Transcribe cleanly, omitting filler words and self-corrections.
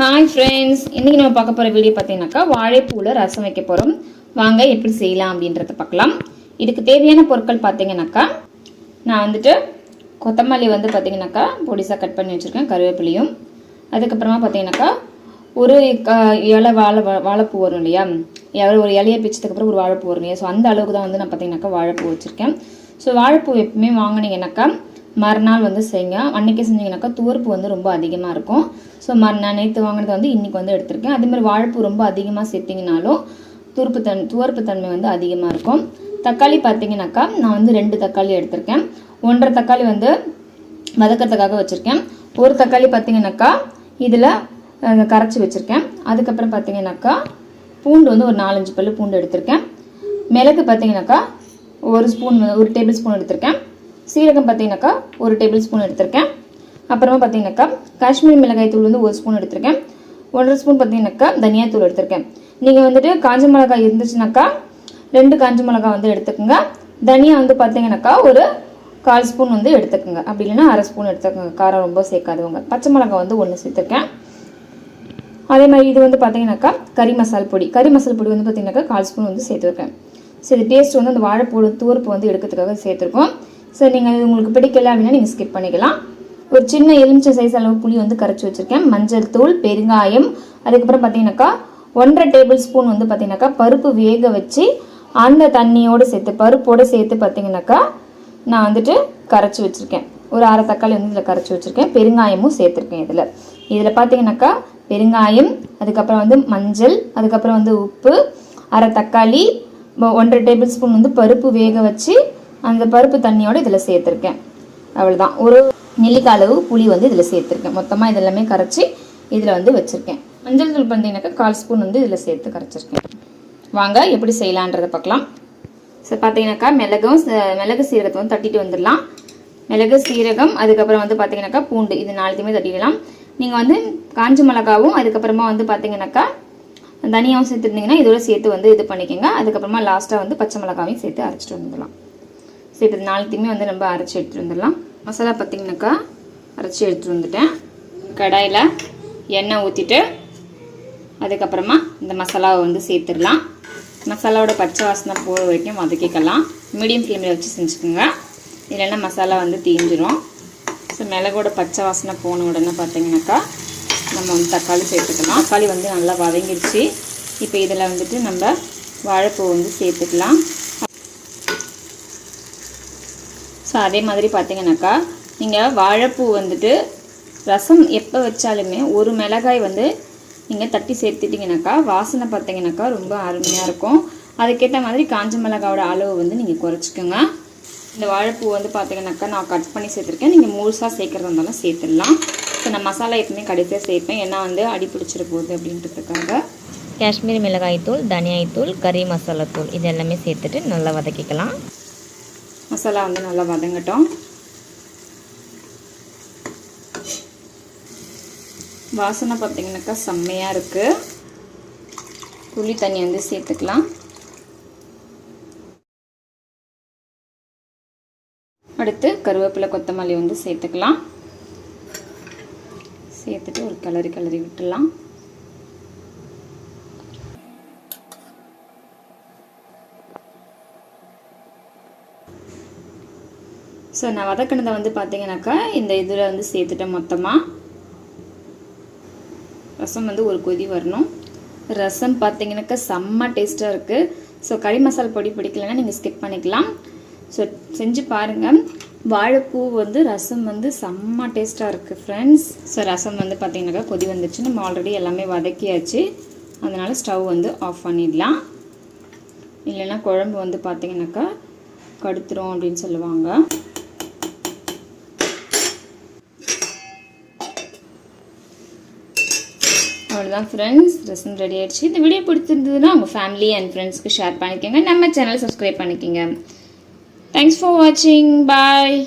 Hi friends, இன்றைக்கி நம்ம பார்க்க போகிற வீடியோ பார்த்தீங்கன்னாக்கா வாழைப்பூவில் ரசம் வைக்க போகிறோம். வாங்க எப்படி செய்யலாம் அப்படின்றத பார்க்கலாம். இதுக்கு தேவையான பொருட்கள் பார்த்தீங்கன்னாக்கா நான் வந்துட்டு கொத்தமல்லி பார்த்தீங்கன்னாக்கா பொடிசாக கட் பண்ணி வச்சுருக்கேன், கருவேப்பிலையும். அதுக்கப்புறமா பார்த்தீங்கன்னாக்கா ஒரு இலை வாழைப்பூ வரும் இல்லையா, ஒரு இலையை பிச்சதுக்கப்புறம் ஒரு வாழைப்பூ வரும் இல்லையா, ஸோ அந்த அளவுக்கு தான் நான் பார்த்தீங்கன்னாக்கா வாழைப்பூ வச்சுருக்கேன். ஸோ வாழைப்பூ எப்பவுமே வாங்கினீங்கன்னாக்கா மறுநாள் செய்யுங்க. அன்றைக்கே செஞ்சிங்கனாக்கா துவர்ப்பு ரொம்ப அதிகமாக இருக்கும். ஸோ நேற்று வாங்கினது இன்றைக்கி எடுத்திருக்கேன். அதேமாதிரி வாழைப்பூ ரொம்ப அதிகமாக சேர்த்திங்கனாலும் துவர்ப்பு தன்மை அதிகமாக இருக்கும். தக்காளி பார்த்தீங்கன்னாக்கா நான் 2 தக்காளி எடுத்திருக்கேன். 1.5 தக்காளி வதக்கிறதுக்காக வச்சுருக்கேன். ஒரு தக்காளி பார்த்தீங்கன்னாக்கா இதில் கரைச்சி வச்சுருக்கேன். அதுக்கப்புறம் பார்த்தீங்கன்னாக்கா பூண்டு ஒரு 4-5 பல்லு பூண்டு எடுத்திருக்கேன். மிளகு பார்த்தீங்கன்னாக்கா ஒரு டேபிள் ஸ்பூன் எடுத்திருக்கேன். சீரகம் பார்த்தீங்கன்னாக்கா 1 டேபிள் ஸ்பூன் எடுத்திருக்கேன். அப்புறமா பார்த்தீங்கன்னாக்கா காஷ்மீரி மிளகாய் தூள் 1 ஸ்பூன் எடுத்திருக்கேன். 1.5 ஸ்பூன் பார்த்தீங்கன்னாக்கா தனியாத்தூள் எடுத்திருக்கேன். நீங்கள் காஞ்ச மிளகாய் இருந்துச்சுனாக்கா 2 காஞ்ச மிளகாய் எடுத்துக்கோங்க. தனியா பார்த்தீங்கன்னாக்கா ஒரு 1/4 ஸ்பூன் எடுத்துக்கோங்க. அப்படி இல்லைன்னா 1/2 ஸ்பூன் எடுத்துக்கோங்க, காரம் ரொம்ப சேர்க்காதவங்க. பச்சை மிளகாய் 1 சேர்த்துருக்கேன். அதே மாதிரி இது பார்த்தீங்கன்னாக்கா கறி மசால் பொடி பார்த்தீங்கன்னாக்கா 1/4 ஸ்பூன் சேர்த்துருக்கேன். ஸோ இது டேஸ்ட் அந்த வாழைப்பூ துவர்ப்பு எடுக்கிறதுக்காக சேர்த்துருக்கோம். ஸோ நீங்கள் உங்களுக்கு பிடிக்கல அப்படின்னா நீங்கள் ஸ்கிப் பண்ணிக்கலாம். ஒரு சின்ன எலுமிச்சை சைஸ் அளவு புளி கரைச்சி வச்சுருக்கேன். மஞ்சள் தூள், பெருங்காயம், அதுக்கப்புறம் பார்த்தீங்கன்னாக்கா 1.5 டேபிள் ஸ்பூன் பார்த்தீங்கன்னாக்கா பருப்பு வேக வச்சு அந்த தண்ணியோடு சேர்த்து பருப்போடு சேர்த்து பார்த்தீங்கன்னாக்கா நான் கரைச்சி வச்சுருக்கேன். ஒரு 1/2 தக்காளி இதில் கரைச்சி வச்சுருக்கேன். பெருங்காயமும் சேர்த்துருக்கேன். இதில் பார்த்தீங்கன்னாக்கா பெருங்காயம், அதுக்கப்புறம் மஞ்சள், அதுக்கப்புறம் உப்பு, 1/2 தக்காளி, 1.5 டேபிள் ஸ்பூன் பருப்பு வேக வச்சு அந்த பருப்பு தண்ணியோடு இதில் சேர்த்துருக்கேன். அவ்வளோதான். ஒரு நெல்லிக்காய் அளவு புளி இதில் சேர்த்துருக்கேன். மொத்தமாக இதெல்லாமே கரைச்சி இதில் வச்சுருக்கேன். மஞ்சள் தூள் பார்த்தீங்கன்னாக்கா 1/4 ஸ்பூன் இதில் சேர்த்து கரைச்சிருக்கேன். வாங்க எப்படி செய்யலான்றதை பார்க்கலாம். ஸோ பார்த்தீங்கன்னாக்கா மிளகு சீரகத்தை தட்டிட்டு வந்துடலாம். மிளகு சீரகம், அதுக்கப்புறம் பார்த்தீங்கன்னாக்கா பூண்டு, இது 4த்தையுமே தட்டிடலாம். நீங்கள் காஞ்ச மிளகாவும் அதுக்கப்புறமா பார்த்தீங்கன்னாக்கா தனியாகவும் சேர்த்துருந்தீங்கன்னா இதோட சேர்த்து இது பண்ணிக்கோங்க. அதுக்கப்புறமா லாஸ்ட்டாக பச்சை மிளகாவையும் சேர்த்து அரைச்சிட்டு வந்துடலாம். ஸோ இப்போ 4த்தையுமே நம்ம அரைச்சி எடுத்துகிட்டு வந்துடலாம். மசாலா பார்த்திங்கனாக்கா அரைச்சி எடுத்துகிட்டு வந்துட்டேன். கடாயில் எண்ணெய் ஊற்றிட்டு அதுக்கப்புறமா இந்த மசாலாவை சேர்த்துடலாம். மசாலாவோட பச்சை வாசனை போகிற வரைக்கும் வதக்கிக்கலாம். மீடியம் ஃப்ளேமில் வச்சு செஞ்சுக்கோங்க, இல்லைன்னா மசாலா தீஞ்சிரும். ஸோ மிளகோட பச்சை வாசனை போன உடனே பார்த்திங்கனாக்கா நம்ம தக்காளி சேர்த்துக்கலாம். தக்காளி நல்லா வதங்கிடுச்சு. இப்போ இதில் நம்ம வாழைப்பூ சேர்த்துக்கலாம். ஸோ அதே மாதிரி பார்த்தீங்கன்னாக்கா நீங்கள் வாழைப்பூ ரசம் எப்போ வச்சாலுமே ஒரு மிளகாய் நீங்கள் தட்டி சேர்த்துட்டிங்கனாக்கா வாசனை பார்த்தீங்கன்னாக்கா ரொம்ப அருமையாக இருக்கும். அதுக்கேற்ற மாதிரி காஞ்ச மிளகாயோட அளவு நீங்கள் குறைச்சிக்கோங்க. இந்த வாழைப்பூ பார்த்தீங்கன்னாக்கா நான் கட் பண்ணி சேர்த்துருக்கேன். நீங்கள் முழுசாக சேர்க்குறதா இருந்தாலும் சேர்த்துடலாம். ஸோ நான் மசாலா எப்பவுமே கடைசியாக சேர்ப்பேன், ஏன்னா அடி பிடிச்சிட போகுது அப்படின்றதுக்காக. காஷ்மீரி மிளகாய் தூள், தனியாய் தூள், கறி மசாலா தூள் இது எல்லாமே சேர்த்துட்டு நல்லா வதக்கிக்கலாம். மசாலா நல்லா வதங்கட்டும். வாசனை பார்த்தீங்கன்னாக்கா செம்மையாக இருக்குது. புளி தண்ணி சேர்த்துக்கலாம். அடுத்து கருவேப்பிலை, கொத்தமல்லி சேர்த்துக்கலாம். சேர்த்துட்டு ஒரு கிளறி விட்டுடலாம். ஸோ நான் வதக்கினதை பார்த்தீங்கன்னாக்கா இந்த இதில் சேர்த்துட்டேன். மொத்தமாக ரசம் ஒரு கொதி வரணும். ரசம் பார்த்தீங்கன்னாக்கா செம்ம டேஸ்ட்டாக இருக்குது. ஸோ கறி மசாலா பொடி பிடிக்கலைன்னா நீங்கள் ஸ்கிப் பண்ணிக்கலாம். ஸோ செஞ்சு பாருங்கள். வாழைப்பூ ரசம் செம்ம டேஸ்ட்டாக இருக்குது ஃப்ரெண்ட்ஸ். ஸோ ரசம் பார்த்தீங்கன்னாக்கா கொதி வந்துச்சு. நம்ம ஆல்ரெடி எல்லாமே வதக்கியாச்சு, அதனால் ஸ்டவ் ஆஃப் பண்ணிடலாம். இல்லைன்னா குழம்பு பார்த்தீங்கன்னாக்கா கடுத்துரும் அப்படின்னு சொல்லுவாங்க. அவ்வளோதான் ஃப்ரெண்ட்ஸ், ரசம் ரெடி ஆகிடுச்சு. இந்த வீடியோ பிடிச்சிருந்ததுன்னா உங்கள் ஃபேமிலி அண்ட் ஃப்ரெண்ட்ஸ்க்கு ஷேர் பண்ணிக்கோங்க. நம்ம சேனல் சப்ஸ்கிரைப் பண்ணிக்கோங்க. தேங்க்ஸ் ஃபார் வாட்சிங். பாய்.